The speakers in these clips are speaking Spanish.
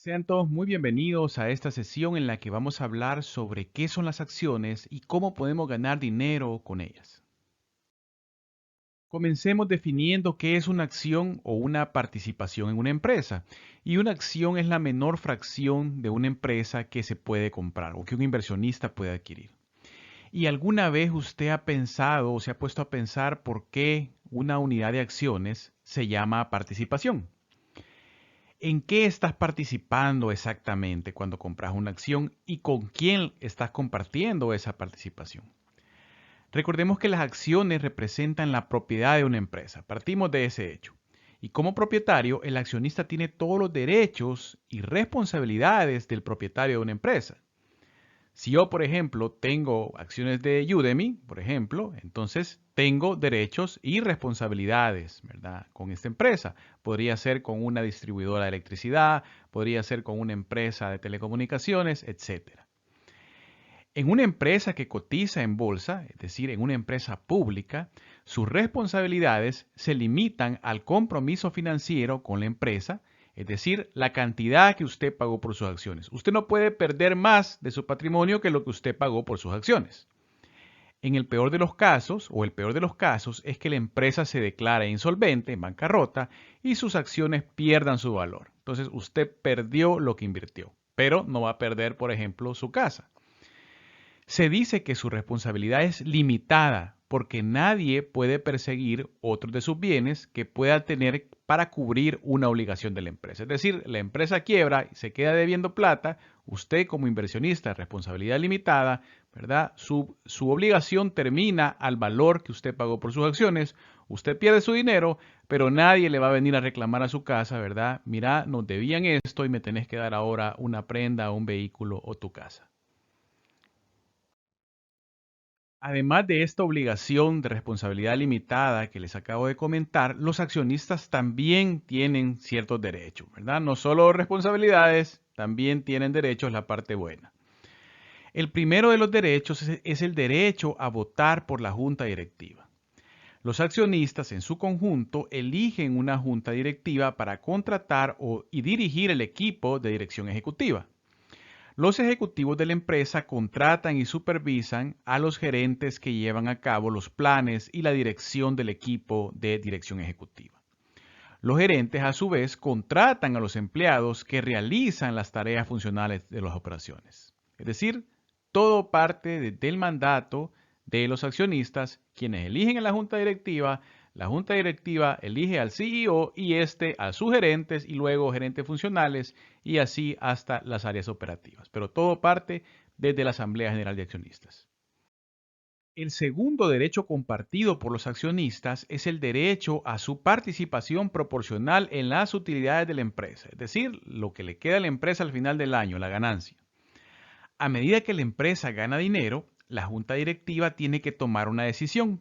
Sean todos muy bienvenidos a esta sesión en la que vamos a hablar sobre qué son las acciones y cómo podemos ganar dinero con ellas. Comencemos definiendo qué es una acción o una participación en una empresa. Y una acción es la menor fracción de una empresa que se puede comprar o que un inversionista puede adquirir. ¿Y alguna vez usted ha pensado o se ha puesto a pensar por qué una unidad de acciones se llama participación? ¿En qué estás participando exactamente cuando compras una acción y con quién estás compartiendo esa participación? Recordemos que las acciones representan la propiedad de una empresa. Partimos de ese hecho. Y como propietario, el accionista tiene todos los derechos y responsabilidades del propietario de una empresa. Si yo, por ejemplo, tengo acciones de Udemy, por ejemplo, entonces tengo derechos y responsabilidades, ¿verdad? Con esta empresa. Podría ser con una distribuidora de electricidad, podría ser con una empresa de telecomunicaciones, etcétera. En una empresa que cotiza en bolsa, es decir, en una empresa pública, sus responsabilidades se limitan al compromiso financiero con la empresa, es decir, la cantidad que usted pagó por sus acciones. Usted no puede perder más de su patrimonio que lo que usted pagó por sus acciones. En el peor de los casos, o el peor de los casos, es que la empresa se declare insolvente, en bancarrota, y sus acciones pierdan su valor. Entonces usted perdió lo que invirtió, pero no va a perder, por ejemplo, su casa. Se dice que su responsabilidad es limitada porque nadie puede perseguir otros de sus bienes que pueda tener para cubrir una obligación de la empresa. Es decir, la empresa quiebra y se queda debiendo plata, usted como inversionista, responsabilidad limitada, ¿verdad? Su obligación termina al valor que usted pagó por sus acciones, usted pierde su dinero, pero nadie le va a venir a reclamar a su casa, ¿verdad? Mira, nos debían esto y me tenés que dar ahora una prenda, un vehículo o tu casa. Además de esta obligación de responsabilidad limitada que les acabo de comentar, los accionistas también tienen ciertos derechos, ¿verdad? No solo responsabilidades, también tienen derechos, la parte buena. El primero de los derechos es el derecho a votar por la junta directiva. Los accionistas en su conjunto eligen una junta directiva para contratar y dirigir el equipo de dirección ejecutiva. Los ejecutivos de la empresa contratan y supervisan a los gerentes que llevan a cabo los planes y la dirección del equipo de dirección ejecutiva. Los gerentes, a su vez, contratan a los empleados que realizan las tareas funcionales de las operaciones. Es decir, todo parte del mandato de los accionistas, quienes eligen a la junta directiva elige al CEO y este a sus gerentes y luego gerentes funcionales y así hasta las áreas operativas. Pero todo parte desde la Asamblea General de Accionistas. El segundo derecho compartido por los accionistas es el derecho a su participación proporcional en las utilidades de la empresa, es decir, lo que le queda a la empresa al final del año, la ganancia. A medida que la empresa gana dinero, la junta directiva tiene que tomar una decisión.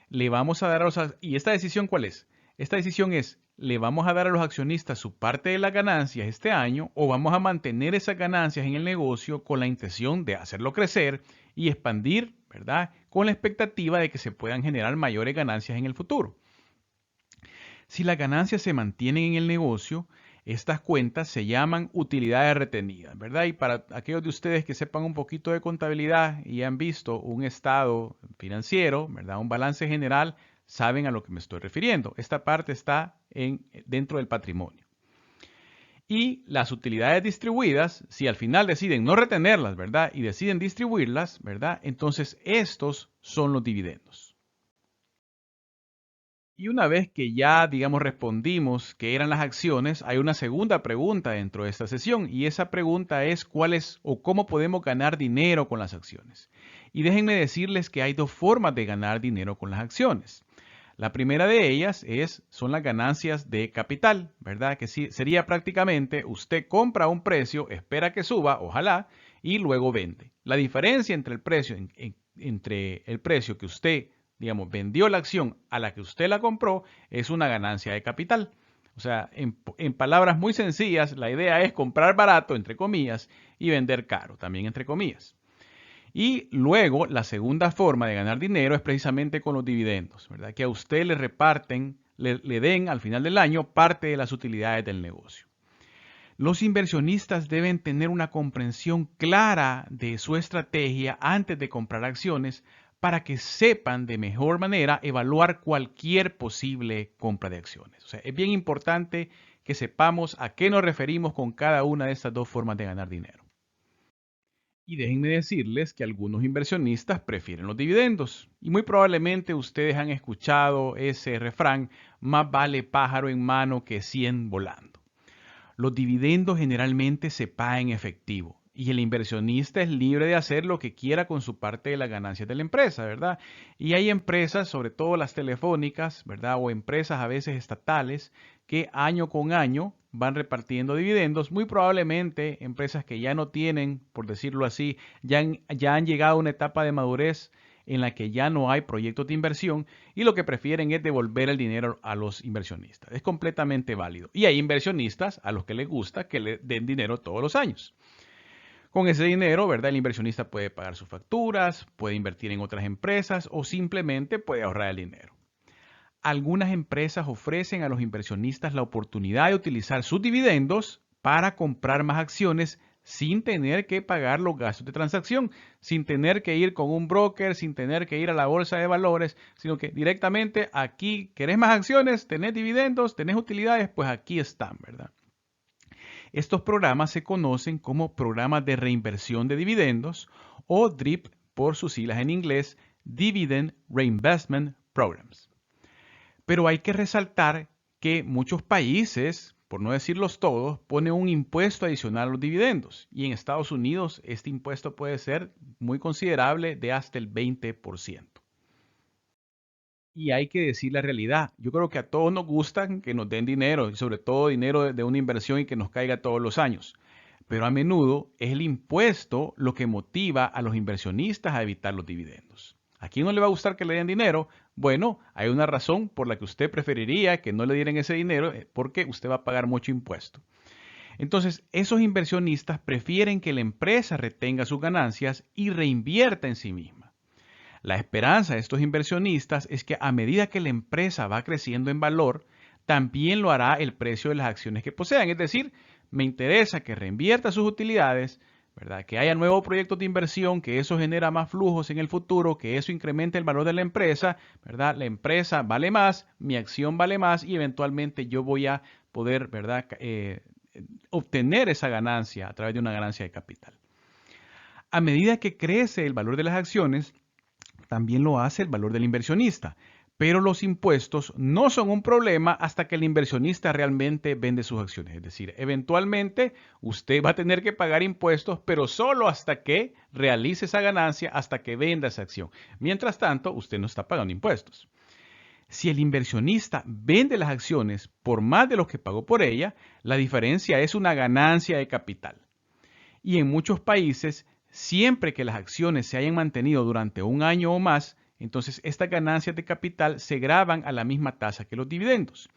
Le vamos a dar a ¿Y esta decisión cuál es? Esta decisión es, ¿le vamos a dar a los accionistas su parte de las ganancias este año o vamos a mantener esas ganancias en el negocio con la intención de hacerlo crecer y expandir, ¿verdad? Con la expectativa de que se puedan generar mayores ganancias en el futuro. Si las ganancias se mantienen en el negocio, estas cuentas se llaman utilidades retenidas, ¿verdad? Y para aquellos de ustedes que sepan un poquito de contabilidad y han visto un estado financiero, ¿verdad? Un balance general, saben a lo que me estoy refiriendo. Esta parte está dentro del patrimonio. Y las utilidades distribuidas, si al final deciden no retenerlas, ¿verdad? Y deciden distribuirlas, ¿verdad? Entonces estos son los dividendos. Y una vez que ya, digamos, respondimos qué eran las acciones, hay una segunda pregunta dentro de esta sesión y esa pregunta es cuál es o cómo podemos ganar dinero con las acciones. Y déjenme decirles que hay dos formas de ganar dinero con las acciones. La primera de ellas son las ganancias de capital, ¿verdad? Que sí, sería prácticamente usted compra a un precio, espera que suba, ojalá, y luego vende. La diferencia entre el precio, entre el precio que usted, digamos, vendió la acción a la que usted la compró es una ganancia de capital. O sea, en palabras muy sencillas, la idea es comprar barato, entre comillas, y vender caro, también entre comillas. Y luego, la segunda forma de ganar dinero es precisamente con los dividendos, ¿verdad? Que a usted le reparten, le den al final del año parte de las utilidades del negocio. Los inversionistas deben tener una comprensión clara de su estrategia antes de comprar acciones para que sepan de mejor manera evaluar cualquier posible compra de acciones. O sea, es bien importante que sepamos a qué nos referimos con cada una de estas dos formas de ganar dinero. Y déjenme decirles que algunos inversionistas prefieren los dividendos. Y muy probablemente ustedes han escuchado ese refrán, más vale pájaro en mano que 100 volando. Los dividendos generalmente se pagan en efectivo y el inversionista es libre de hacer lo que quiera con su parte de las ganancias de la empresa, ¿verdad? Y hay empresas, sobre todo las telefónicas, ¿verdad? O empresas a veces estatales que año con año van repartiendo dividendos, muy probablemente empresas que ya no tienen, por decirlo así, ya han llegado a una etapa de madurez en la que ya no hay proyectos de inversión y lo que prefieren es devolver el dinero a los inversionistas. Es completamente válido. Y hay inversionistas a los que les gusta que le den dinero todos los años. Con ese dinero, ¿verdad? El inversionista puede pagar sus facturas, puede invertir en otras empresas o simplemente puede ahorrar el dinero. Algunas empresas ofrecen a los inversionistas la oportunidad de utilizar sus dividendos para comprar más acciones sin tener que pagar los gastos de transacción, sin tener que ir con un broker, sin tener que ir a la bolsa de valores, sino que directamente aquí, ¿querés más acciones? ¿Tenés dividendos? ¿Tenés utilidades? Pues aquí están, ¿verdad? Estos programas se conocen como programas de reinversión de dividendos o DRIP por sus siglas en inglés, Dividend Reinvestment Programs. Pero hay que resaltar que muchos países, por no decirlos todos, ponen un impuesto adicional a los dividendos. Y en Estados Unidos este impuesto puede ser muy considerable de hasta el 20%. Y hay que decir la realidad. Yo creo que a todos nos gusta que nos den dinero, y sobre todo dinero de una inversión y que nos caiga todos los años. Pero a menudo es el impuesto lo que motiva a los inversionistas a evitar los dividendos. ¿A quién no le va a gustar que le den dinero? Bueno, hay una razón por la que usted preferiría que no le dieran ese dinero, porque usted va a pagar mucho impuesto. Entonces, esos inversionistas prefieren que la empresa retenga sus ganancias y reinvierta en sí misma. La esperanza de estos inversionistas es que a medida que la empresa va creciendo en valor, también lo hará el precio de las acciones que posean. Es decir, me interesa que reinvierta sus utilidades, ¿verdad? Que haya nuevos proyectos de inversión, que eso genera más flujos en el futuro, que eso incremente el valor de la empresa, ¿verdad? La empresa vale más, mi acción vale más y eventualmente yo voy a poder, ¿verdad? Obtener esa ganancia a través de una ganancia de capital. A medida que crece el valor de las acciones, también lo hace el valor del inversionista. Pero los impuestos no son un problema hasta que el inversionista realmente vende sus acciones. Es decir, eventualmente usted va a tener que pagar impuestos, pero solo hasta que realice esa ganancia, hasta que venda esa acción. Mientras tanto, usted no está pagando impuestos. Si el inversionista vende las acciones por más de lo que pagó por ella, la diferencia es una ganancia de capital. Y en muchos países, siempre que las acciones se hayan mantenido durante un año o más, entonces estas ganancias de capital se graban a la misma tasa que los dividendos.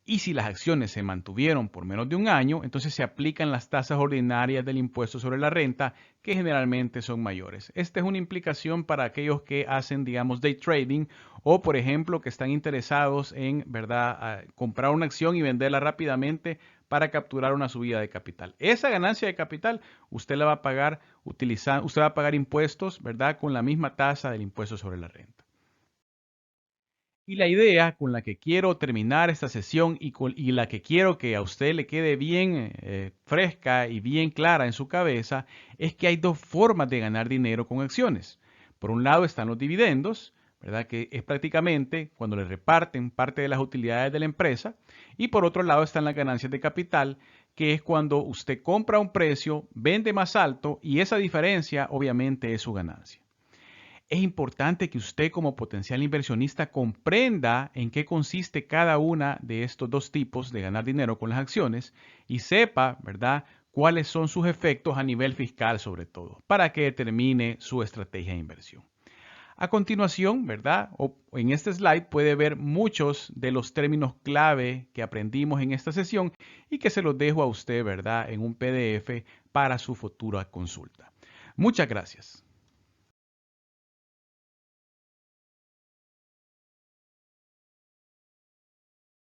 Y si las acciones se mantuvieron por menos de un año, entonces se aplican las tasas ordinarias del impuesto sobre la renta, que generalmente son mayores. Esta es una implicación para aquellos que hacen, digamos, day trading o, por ejemplo, que están interesados en, ¿verdad?, comprar una acción y venderla rápidamente para capturar una subida de capital. Esa ganancia de capital usted la va a pagar usted va a pagar impuestos, ¿verdad?, con la misma tasa del impuesto sobre la renta. Y la idea con la que quiero terminar esta sesión y la que quiero que a usted le quede bien fresca y bien clara en su cabeza es que hay dos formas de ganar dinero con acciones. Por un lado están los dividendos, ¿verdad? Que es prácticamente cuando le reparten parte de las utilidades de la empresa. Y por otro lado están las ganancias de capital, que es cuando usted compra a un precio, vende más alto y esa diferencia obviamente es su ganancia. Es importante que usted como potencial inversionista comprenda en qué consiste cada una de estos dos tipos de ganar dinero con las acciones y sepa, ¿verdad?, cuáles son sus efectos a nivel fiscal sobre todo, para que determine su estrategia de inversión. A continuación, ¿verdad?, o en este slide puede ver muchos de los términos clave que aprendimos en esta sesión y que se los dejo a usted, ¿verdad?, en un PDF para su futura consulta. Muchas gracias.